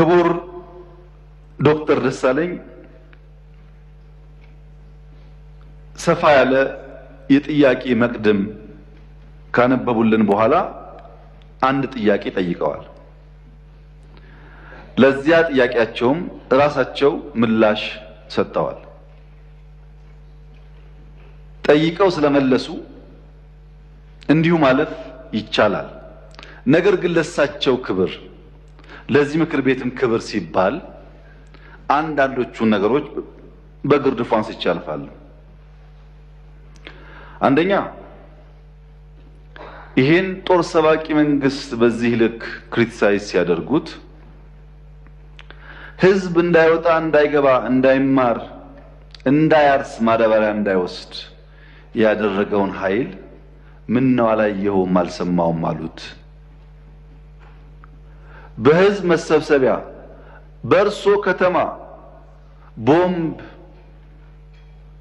ክቡር ዶክተር ደሳለኝ ሰፋ ያለ የጥያቄ መቅድም ካነበቡልን በኋላ አንድ ጥያቄ ጠይቀዋል። ለዚያ ጥያቄያቸውም ራሳቸው ምላሽ ሰጥተዋል። ጠይቀው ስለመለሱ እንዲሁ ማለፍ ይቻላል። ነገር ግን ለሳቸው ክብር፣ ለዚህ ምክር ቤትም ክብር ሲባል አንዳንዶቹን ነገሮች በግርድፉ አንስቼ አልፋለሁ። አንደኛ ይሄን ጦር ሰባቂ መንግስት በዚህ ልክ ክሪቲሳይዝ ሲያደርጉት ህዝብ እንዳይወጣ፣ እንዳይገባ፣ እንዳይማር፣ እንዳያርስ፣ ማዳበሪያ እንዳይወስድ ያደረገውን ኃይል ምን ነው አላየኸውም አልሰማውም አሉት። በህዝብ መሰብሰቢያ በእርሶ ከተማ ቦምብ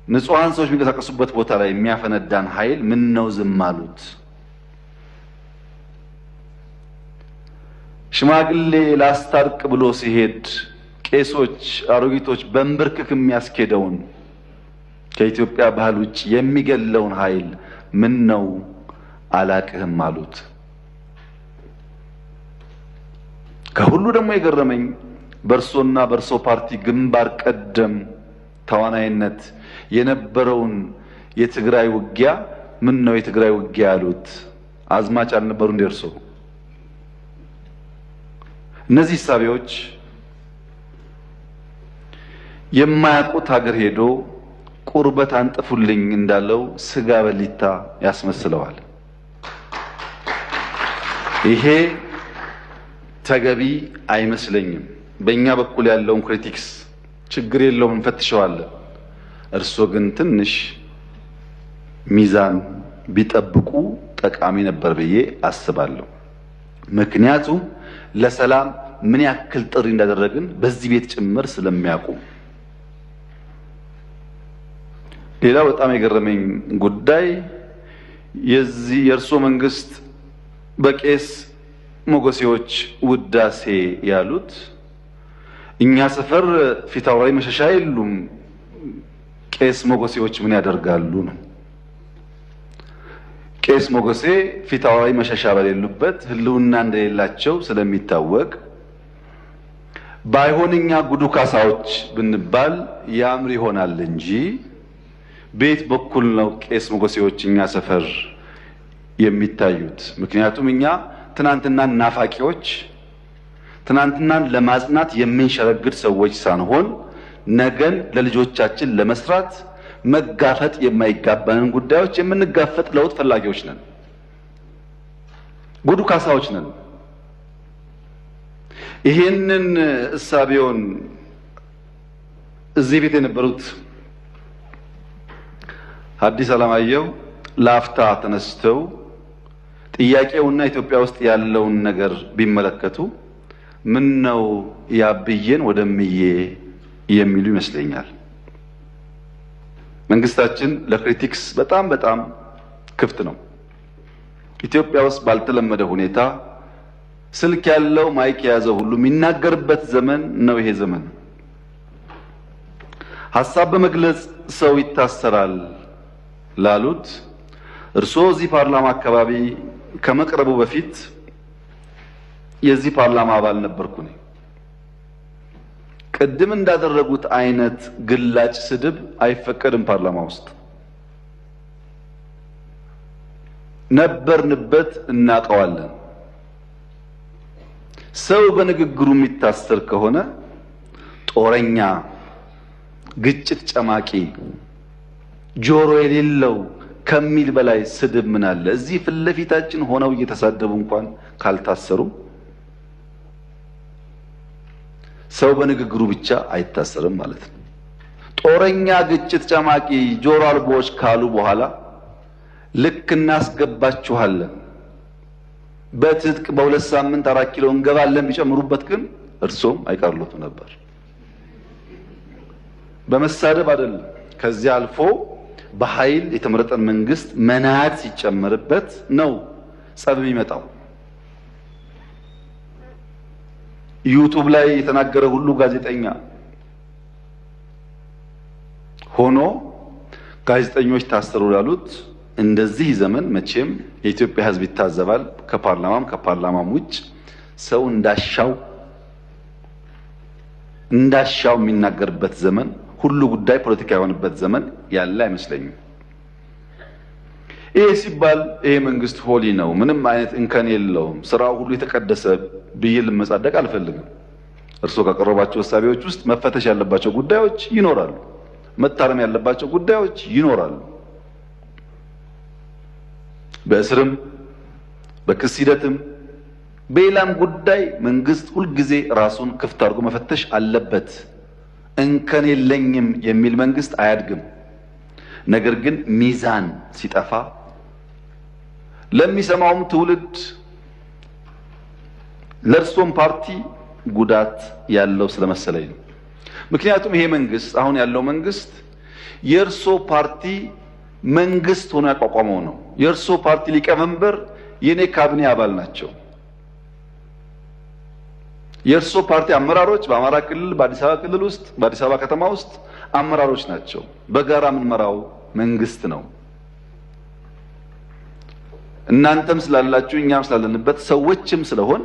ንጹሃን ሰዎች የሚንቀሳቀሱበት ቦታ ላይ የሚያፈነዳን ኃይል ምን ነው ዝም አሉት? ሽማግሌ ላስታርቅ ብሎ ሲሄድ ቄሶች፣ አሮጊቶች በእንብርክክ የሚያስኬደውን ከኢትዮጵያ ባህል ውጭ የሚገለውን ኃይል ምን ነው አላቅህም አሉት። ከሁሉ ደግሞ የገረመኝ በእርሶና በእርሶ ፓርቲ ግንባር ቀደም ተዋናይነት የነበረውን የትግራይ ውጊያ ምን ነው የትግራይ ውጊያ ያሉት? አዝማች አልነበሩ እንደ እርሶ? እነዚህ ሳቢዎች የማያውቁት ሀገር ሄዶ ቁርበት አንጥፉልኝ እንዳለው ስጋ በሊታ ያስመስለዋል። ይሄ ተገቢ አይመስለኝም። በእኛ በኩል ያለውን ክሪቲክስ ችግር የለውም እንፈትሸዋለን። እርሶ ግን ትንሽ ሚዛን ቢጠብቁ ጠቃሚ ነበር ብዬ አስባለሁ። ምክንያቱም ለሰላም ምን ያክል ጥሪ እንዳደረግን በዚህ ቤት ጭምር ስለሚያውቁ። ሌላው በጣም የገረመኝ ጉዳይ የእርሶ መንግስት በቄስ ሞገሴዎች ውዳሴ ያሉት እኛ ሰፈር ፊታውራሪ መሸሻ የሉም፣ ቄስ ሞገሴዎች ምን ያደርጋሉ ነው። ቄስ ሞገሴ ፊታውራሪ መሸሻ በሌሉበት ህልውና እንደሌላቸው ስለሚታወቅ ባይሆንኛ ጉዱ ካሳዎች ብንባል ያምር ይሆናል እንጂ ቤት በኩል ነው ቄስ ሞገሴዎች እኛ ሰፈር የሚታዩት። ምክንያቱም እኛ ትናንትናን ናፋቂዎች፣ ትናንትናን ለማጽናት የምንሸረግድ ሰዎች ሳንሆን ነገን ለልጆቻችን ለመስራት መጋፈጥ የማይጋባንን ጉዳዮች የምንጋፈጥ ለውጥ ፈላጊዎች ነን። ጉዱ ካሳዎች ነን። ይሄንን እሳቤውን እዚህ ቤት የነበሩት ሐዲስ ዓለማየሁ ላፍታ ተነስተው ጥያቄውና ኢትዮጵያ ውስጥ ያለውን ነገር ቢመለከቱ ምን ነው ያብዬን ወደምዬ የሚሉ ይመስለኛል። መንግስታችን ለክሪቲክስ በጣም ክፍት ነው። ኢትዮጵያ ውስጥ ባልተለመደ ሁኔታ ስልክ ያለው ማይክ የያዘው ሁሉ የሚናገርበት ዘመን ነው ይሄ ዘመን። ሐሳብ በመግለጽ ሰው ይታሰራል ላሉት እርስዎ እዚህ ፓርላማ አካባቢ ከመቅረቡ በፊት የዚህ ፓርላማ አባል ነበርኩ ነኝ። ቅድም እንዳደረጉት አይነት ግላጭ ስድብ አይፈቀድም ፓርላማ ውስጥ። ነበርንበት፣ እናቀዋለን። ሰው በንግግሩ የሚታሰር ከሆነ ጦረኛ፣ ግጭት ጨማቂ፣ ጆሮ የሌለው ከሚል በላይ ስድብ ምን አለ? እዚህ ፊት ለፊታችን ሆነው እየተሳደቡ እንኳን ካልታሰሩ ሰው በንግግሩ ብቻ አይታሰርም ማለት ነው። ጦረኛ፣ ግጭት ጨማቂ፣ ጆሮ አልቦች ካሉ በኋላ ልክ እናስገባችኋለን በትጥቅ በሁለት ሳምንት 4 ኪሎ እንገባለን ቢጨምሩበት ግን እርሶም አይቀርሉት ነበር። በመሳደብ አይደለም። ከዚያ አልፎ በኃይል የተመረጠን መንግስት መናት ሲጨመርበት ነው ጸብ የሚመጣው። ዩቲዩብ ላይ የተናገረ ሁሉ ጋዜጠኛ ሆኖ ጋዜጠኞች ታሰሩ ያሉት እንደዚህ ዘመን መቼም የኢትዮጵያ ሕዝብ ይታዘባል። ከፓርላማም ውጭ ሰው እንዳሻው የሚናገርበት ዘመን፣ ሁሉ ጉዳይ ፖለቲካ የሆነበት ዘመን ያለ አይመስለኝም። ይሄ ሲባል ይሄ መንግስት ሆሊ ነው፣ ምንም አይነት እንከን የለውም፣ ስራው ሁሉ የተቀደሰ ብዬ ልመጻደቅ አልፈልግም። እርስዎ ካቀረባቸው ሀሳቦች ውስጥ መፈተሽ ያለባቸው ጉዳዮች ይኖራሉ፣ መታረም ያለባቸው ጉዳዮች ይኖራሉ። በእስርም በክስ ሂደትም በሌላም ጉዳይ መንግስት ሁልጊዜ ራሱን ክፍት አድርጎ መፈተሽ አለበት። እንከን የለኝም የሚል መንግስት አያድግም። ነገር ግን ሚዛን ሲጠፋ ለሚሰማውም ትውልድ ለእርሶም ፓርቲ ጉዳት ያለው ስለመሰለኝ ነው። ምክንያቱም ይሄ መንግስት አሁን ያለው መንግስት የእርሶ ፓርቲ መንግስት ሆኖ ያቋቋመው ነው። የእርሶ ፓርቲ ሊቀመንበር የኔ ካቢኔ አባል ናቸው። የእርሶ ፓርቲ አመራሮች በአማራ ክልል በአዲስ አበባ ክልል ውስጥ በአዲስ አበባ ከተማ ውስጥ አመራሮች ናቸው። በጋራ የምንመራው መንግስት ነው። እናንተም ስላላችሁ እኛም ስላለንበት ሰዎችም ስለሆን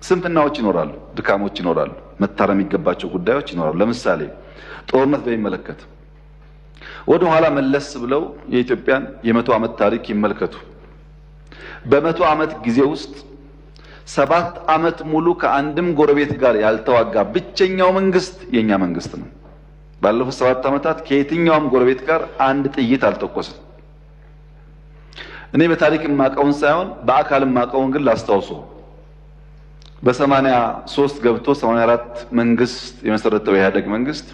ስንፍናዎች ይኖራሉ፣ ድካሞች ይኖራሉ፣ መታረም የሚገባቸው ጉዳዮች ይኖራሉ። ለምሳሌ ጦርነት በሚመለከት ወደ ኋላ መለስ ብለው የኢትዮጵያን የ100 ዓመት ታሪክ ይመልከቱ። በ100 ዓመት ጊዜ ውስጥ 7 ዓመት ሙሉ ከአንድም ጎረቤት ጋር ያልተዋጋ ብቸኛው መንግስት የኛ መንግስት ነው። ባለፉት 7 ዓመታት ከየትኛውም ጎረቤት ጋር አንድ ጥይት አልተኮሰም። እኔ በታሪክ የማውቀውን ሳይሆን በአካል የማውቀውን ግን ላስታውሶ በ83 ገብቶ 84 መንግስት የመሰረተው የኢህአዴግ መንግስት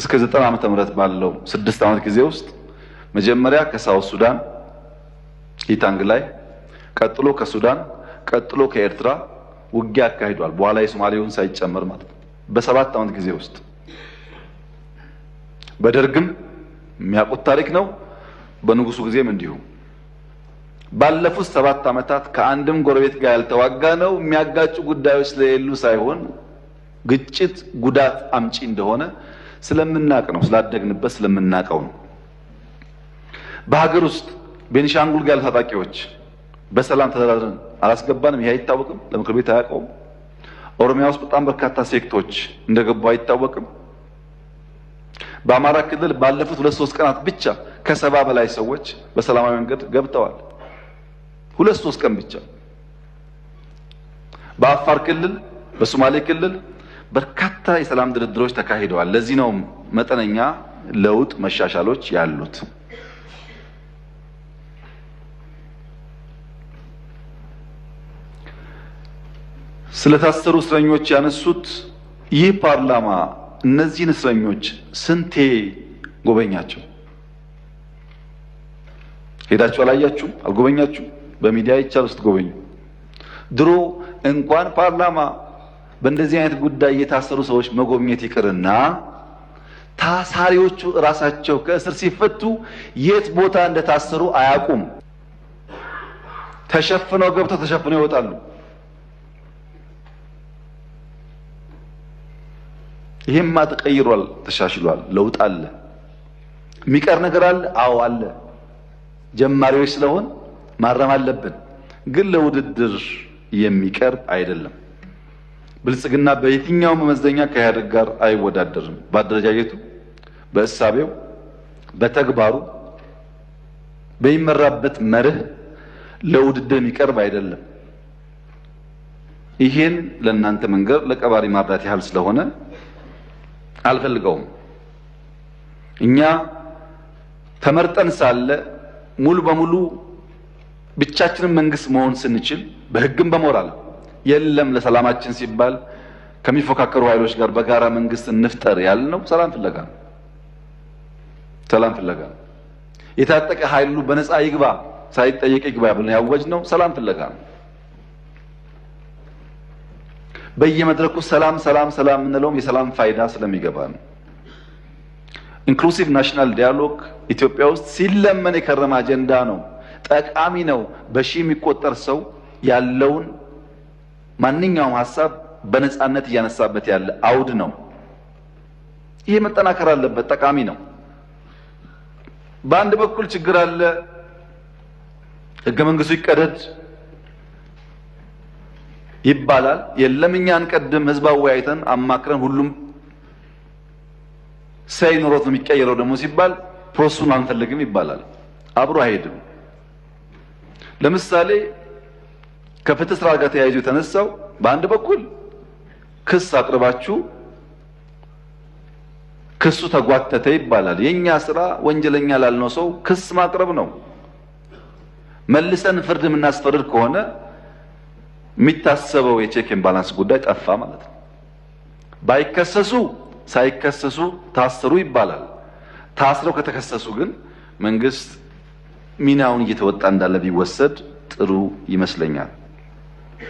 እስከ 90 ዓመተ ምህረት ባለው 6 ዓመት ጊዜ ውስጥ መጀመሪያ ከሳውት ሱዳን ኢታንግ ላይ፣ ቀጥሎ ከሱዳን፣ ቀጥሎ ከኤርትራ ውጊያ አካሂዷል። በኋላ የሶማሌውን ሳይጨመር ማለት ነው። በ7 ዓመት ጊዜ ውስጥ በደርግም የሚያውቁት ታሪክ ነው። በንጉሱ ጊዜም እንዲሁ ባለፉት 7 ዓመታት ከአንድም ጎረቤት ጋር ያልተዋጋ ነው። የሚያጋጩ ጉዳዮች ስለሌሉ ሳይሆን ግጭት ጉዳት አምጪ እንደሆነ ስለምናቅ ነው፣ ስላደግንበት ስለምናቀው ነው። በሀገር ውስጥ ቤኒሻንጉል ጋር ታጣቂዎች በሰላም ተደራድረን አላስገባንም። ይሄ አይታወቅም፣ ለምክር ቤት አያውቀውም። ኦሮሚያ ውስጥ በጣም በርካታ ሴክቶች እንደገቡ አይታወቅም። በአማራ ክልል ባለፉት 2-3 ቀናት ብቻ ከ70 በላይ ሰዎች በሰላማዊ መንገድ ገብተዋል። 2-3 ቀን ብቻ። በአፋር ክልል፣ በሶማሌ ክልል በርካታ የሰላም ድርድሮች ተካሂደዋል። ለዚህ ነው መጠነኛ ለውጥ መሻሻሎች ያሉት። ስለታሰሩ እስረኞች ያነሱት ይህ ፓርላማ እነዚህን እስረኞች ስንቴ ጎበኛቸው? ሄዳችሁ አላያችሁም? አልጎበኛችሁም? በሚዲያ ይቻል ውስጥ ጎበኙ። ድሮ እንኳን ፓርላማ በእንደዚህ አይነት ጉዳይ የታሰሩ ሰዎች መጎብኘት ይቅርና ታሳሪዎቹ ራሳቸው ከእስር ሲፈቱ የት ቦታ እንደታሰሩ አያውቁም። ተሸፍነው ገብተው ተሸፍነው ይወጣሉ። ይሄማ ተቀይሯል፣ ተሻሽሏል፣ ለውጥ አለ። የሚቀር ነገር አለ? አዎ አለ። ጀማሪዎች ስለሆን ማረም አለብን፣ ግን ለውድድር የሚቀርብ አይደለም። ብልጽግና በየትኛው መመዘኛ ከኢህአዴግ ጋር አይወዳደርም። በአደረጃጀቱ፣ በእሳቤው፣ በተግባሩ፣ በሚመራበት መርህ ለውድድር የሚቀርብ አይደለም። ይሄን ለእናንተ መንገር ለቀባሪ ማርዳት ያህል ስለሆነ አልፈልገውም። እኛ ተመርጠን ሳለ ሙሉ በሙሉ ብቻችንን መንግስት መሆን ስንችል በህግም በሞራል የለም ለሰላማችን ሲባል ከሚፎካከሩ ኃይሎች ጋር በጋራ መንግስት እንፍጠር ያልነው ሰላም ፍለጋ ነው። ሰላም ፍለጋ ነው። የታጠቀ ኃይሉ በነፃ ይግባ ሳይጠየቅ ይግባ ብለን ያወጅነው ሰላም ፍለጋ ነው። በየመድረኩ ሰላም ሰላም ሰላም እንለውም የሰላም ፋይዳ ስለሚገባ ነው። ኢንክሉሲቭ ናሽናል ዲያሎግ ኢትዮጵያ ውስጥ ሲለመን የከረመ አጀንዳ ነው። ጠቃሚ ነው። በሺህ የሚቆጠር ሰው ያለውን ማንኛውም ሐሳብ በነጻነት እያነሳበት ያለ አውድ ነው። ይሄ መጠናከር አለበት፣ ጠቃሚ ነው። በአንድ በኩል ችግር አለ፣ ህገ መንግስቱ ይቀደድ ይባላል። የለም እኛ አንቀድም፣ ህዝብ አወያይተን አማክረን ሁሉም ሳይኖሮት ነው የሚቀየረው ደግሞ ሲባል ፕሮሰሱን አንፈልግም ይባላል። አብሮ አይሄድም። ለምሳሌ ከፍትህ ስራ ጋር ተያይዞ የተነሳው በአንድ በኩል ክስ አቅርባችሁ ክሱ ተጓተተ ይባላል። የኛ ስራ ወንጀለኛ ላልነው ሰው ክስ ማቅረብ ነው። መልሰን ፍርድ የምናስፈርድ ከሆነ የሚታሰበው የቼክ ኤንድ ባላንስ ጉዳይ ጠፋ ማለት ነው። ባይከሰሱ ሳይከሰሱ ታሰሩ ይባላል። ታስረው ከተከሰሱ ግን መንግስት ሚናውን እየተወጣ እንዳለ ቢወሰድ ጥሩ ይመስለኛል።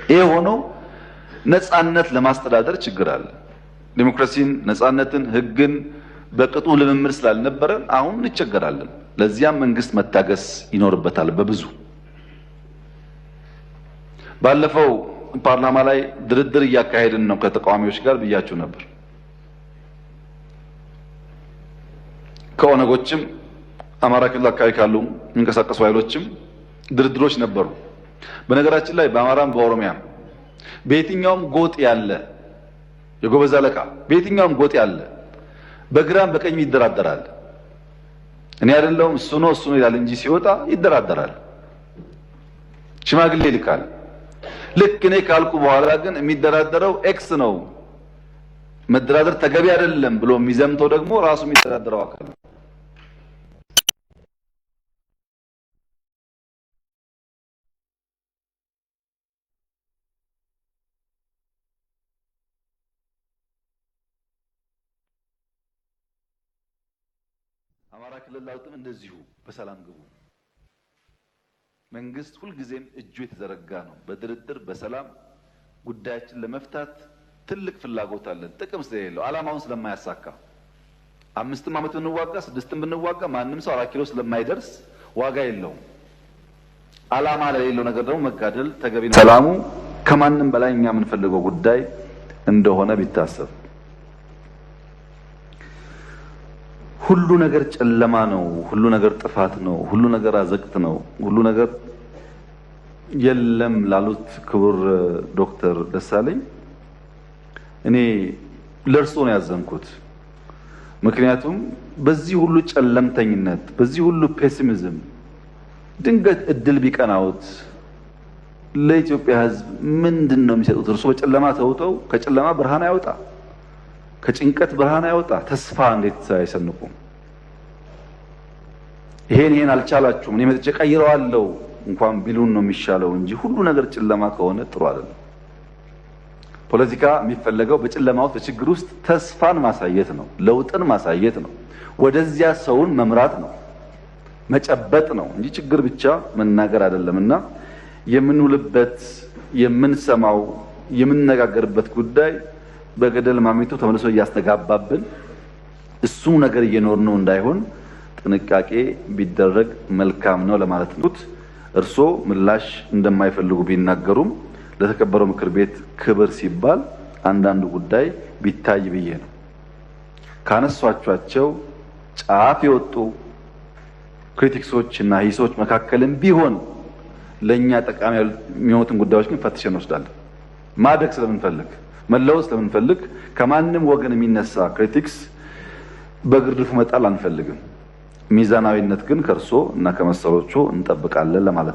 ይሄ ሆኖ ነጻነት ለማስተዳደር ችግር አለ። ዲሞክራሲን፣ ነጻነትን፣ ህግን በቅጡ ልምምድ ስላልነበረን አሁን እንቸገራለን። ለዚያም መንግስት መታገስ ይኖርበታል። በብዙ ባለፈው ፓርላማ ላይ ድርድር እያካሄድን ነው ከተቃዋሚዎች ጋር ብያችሁ ነበር። ከኦነጎችም አማራ ክልል አካባቢ ካሉ የሚንቀሳቀሱ ኃይሎችም ድርድሮች ነበሩ። በነገራችን ላይ በአማራም በኦሮሚያም በየትኛውም ጎጥ ያለ የጎበዝ አለቃ በየትኛውም ጎጥ ያለ በግራም በቀኝ ይደራደራል። እኔ አይደለሁም እሱ ነው ይላል እንጂ ሲወጣ ይደራደራል፣ ሽማግሌ ይልካል። ልክ እኔ ካልኩ በኋላ ግን የሚደራደረው ኤክስ ነው፣ መደራደር ተገቢ አይደለም ብሎ የሚዘምተው ደግሞ ራሱ የሚደራደረው አካል ነው። አማራ ክልል ላውጥም እንደዚሁ በሰላም ግቡ። መንግስት ሁልጊዜም እጁ የተዘረጋ ነው። በድርድር በሰላም ጉዳያችን ለመፍታት ትልቅ ፍላጎት አለን። ጥቅም ስለሌለው ዓላማውን ስለማያሳካ 5 ዓመት ብንዋጋ 6 ብንዋጋ ማንም ሰው 4 ኪሎ ስለማይደርስ ዋጋ የለውም። ዓላማ ለሌለው ነገር ደግሞ መጋደል ተገቢ ነው። ሰላሙ ከማንም በላይ እኛ የምንፈልገው ጉዳይ እንደሆነ ቢታሰብ። ሁሉ ነገር ጨለማ ነው፣ ሁሉ ነገር ጥፋት ነው፣ ሁሉ ነገር አዘቅት ነው፣ ሁሉ ነገር የለም ላሉት ክቡር ዶክተር ደሳለኝ እኔ ለእርሶ ነው ያዘንኩት። ምክንያቱም በዚህ ሁሉ ጨለምተኝነት፣ በዚህ ሁሉ ፔሲሚዝም ድንገት እድል ቢቀናውት ለኢትዮጵያ ሕዝብ ምንድን ነው የሚሰጡት? እርሶ በጨለማ ተውጠው ከጨለማ ብርሃን ያወጣ ከጭንቀት ብርሃን ያወጣ ተስፋ እንዴት አይሰንቁም? ይሄን አልቻላችሁም እኔ መጥቼ ቀይረዋለሁ እንኳን ቢሉን ነው የሚሻለው እንጂ ሁሉ ነገር ጨለማ ከሆነ ጥሩ አይደለም። ፖለቲካ የሚፈለገው በጨለማ ውስጥ በችግር ውስጥ ተስፋን ማሳየት ነው፣ ለውጥን ማሳየት ነው፣ ወደዚያ ሰውን መምራት ነው፣ መጨበጥ ነው እንጂ ችግር ብቻ መናገር አይደለምና የምንውልበት የምንሰማው የምንነጋገርበት ጉዳይ በገደል ማሚቱ ተመልሶ እያስተጋባብን እሱ ነገር እየኖርነው እንዳይሆን ጥንቃቄ ቢደረግ መልካም ነው ለማለት ነው። እርሶ ምላሽ እንደማይፈልጉ ቢናገሩም ለተከበረው ምክር ቤት ክብር ሲባል አንዳንድ ጉዳይ ቢታይ ብዬ ነው። ካነሷቸው ጫፍ የወጡ ክሪቲክሶች እና ሂሶች መካከልም ቢሆን ለኛ ጠቃሚ የሚሆኑትን ጉዳዮች ግን ፈትሸን እንወስዳለን። ማደግ ስለምንፈልግ መለወጥ ስለምንፈልግ ከማንም ወገን የሚነሳ ክሪቲክስ በግርድፉ መጣል አንፈልግም። ሚዛናዊነት ግን ከርሶ እና ከመሰሎቹ እንጠብቃለን ለማለት ነው።